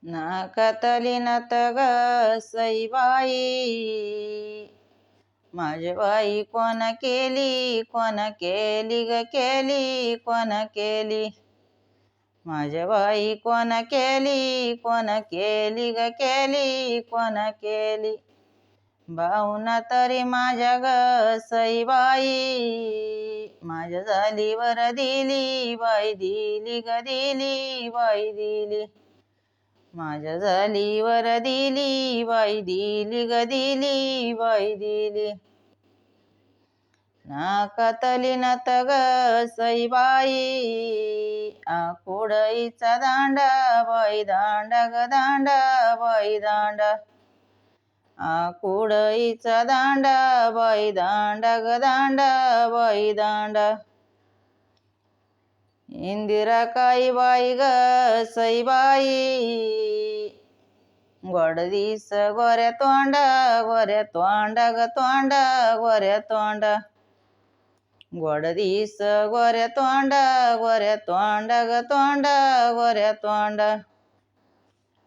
नाकातली नथ ग सईबाई, माझी बाई कोण केली ग केली कोण केली. माझ्या बाई कोण केली ग केली कोण केली. भावना तरी माझ्या ग सईबाई, माझ्या झालीवर दिली बाई दिली ग दिली बाई दिली. माझ्या झालीवर दिली बाई दिली ग दिली बाई दिली. नाकातली नथ ग सईबाई, आकुडईचा दांडा बाई दांडा ग दांडा बाई दांडा. आकुडईचा दांडा बाई दांडा ग दांडा बाई दांडा. इंदिरा काई बाई ग सईबाई, गोड दिस गोऱ्या तोंडा ग तोंडा गोऱ्या तोंडा. गोड दिस गोऱ्या तोंडा ग तोंडा गोऱ्या तोंडा.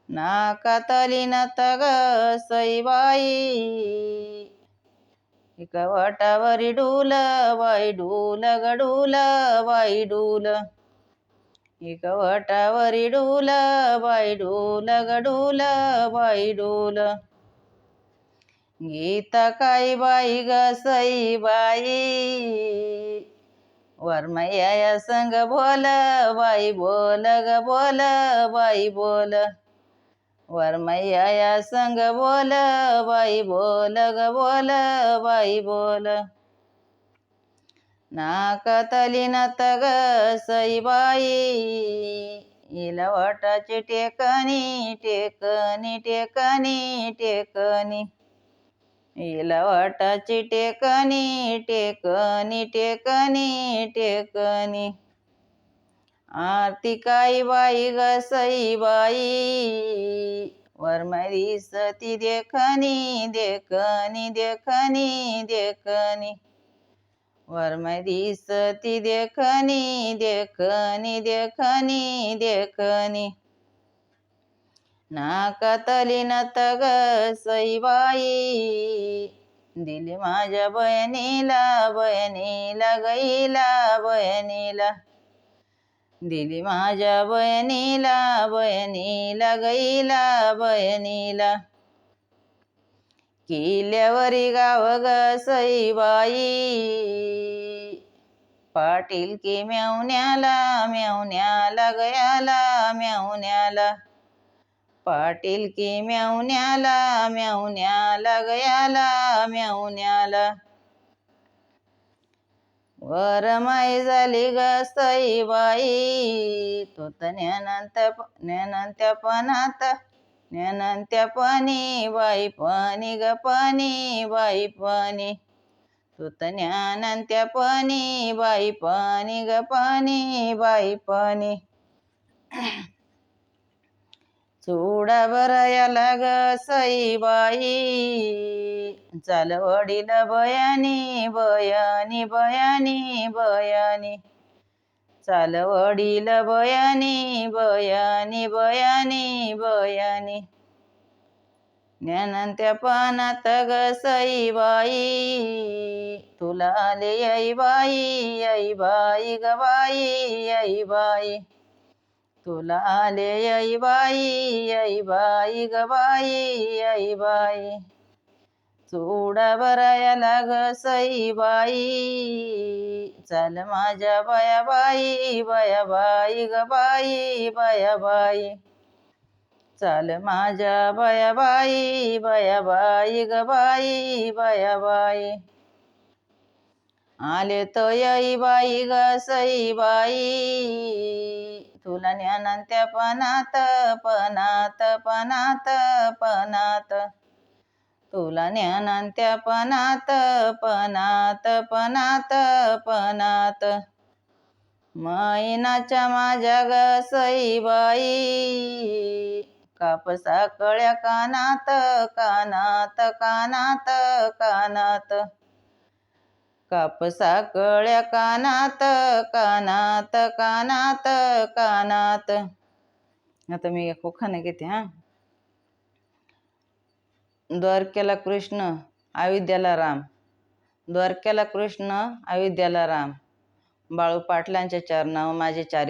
नाकातली नथ ग सईबाई, एका वाटावरी डूल बाई डूल ग डूल बाई डूल. एका वाटावरी डूल बाई डूल ग डूल बाई डूल. गीता काई बाई ग सईबाई, वरमय्या संग बोल बाई बोल ग बोल बाई बोल. वरमय्या संग बोल बाई बोल ग बोल बाई बोल. नाकातली नथ ग सईबाई, हिला वाटाची टेकणी टेकणी टेकणी टेकणी. हिला वाटाची टेकणी टेकणी टेकणी टेकणी. आरती काई बाई ग सईबाई, वरमाई दिसती देखणी देखणी देखणी देखणी. वरमाई दिसती देखणी देखणी देखणी देखणी. नाकातली नथ ग सईबाई, दिली माझ्या बहिणीला बहिणीला गईला बहिणीला. दिली माझ्या बहिणीला बहिणीला गईला बहिणीला. किल्ल्यावरी गाव ग सईबाई, पाटील की मेवण्याला मेवण्याला गयाला मेवण्याला. पाटील की मेवण्याला मेवण्याला गयाला मेवण्याला. वरमाई झाली ग सईबाई, तो तर ज्ञानांत्या पाणी बाई पाणी ग पाणी बाई पाणी. तो तर ज्ञानांत्या पाणी बाई पाणी ग पाणी बाई पाणी. चुडा बरायाला ग सईबाई, चाल वडील बयानी बयानी बयानी बयानी. चाल वडील बयानी बयानी बयानी बयानी. ज्ञानांत्या पानात ग सईबाई, तुला आले आई बाई आई बाई ग बाई आई बाई. तुला आले आई बाई ग बाई आई बाई. चुडा बरायाला ग सईबाई, चाल माझ्या बया बाई ग बाई बया बाई. चाल माझ्या बया बाई ग बाई बया बाई. आले तो आई बाई ग सईबाई, तुला ज्ञानांत्या पणात पणात पणात पणात. तुला ज्ञानांत्या पणात पणात पणात पणात. मैनाच्या माझ्या ग सईबाई, कापसा कळ्या कानात कानात कानात कानात. कापसा कळ्या कानात कानात कानात कानात. आता मी एक उखाणं घेते हा. द्वारकेला कृष्ण अयोध्याला राम, द्वारकेला कृष्ण अयोध्याला राम, बाळू पाटलांच्या चरणावर माझे चारी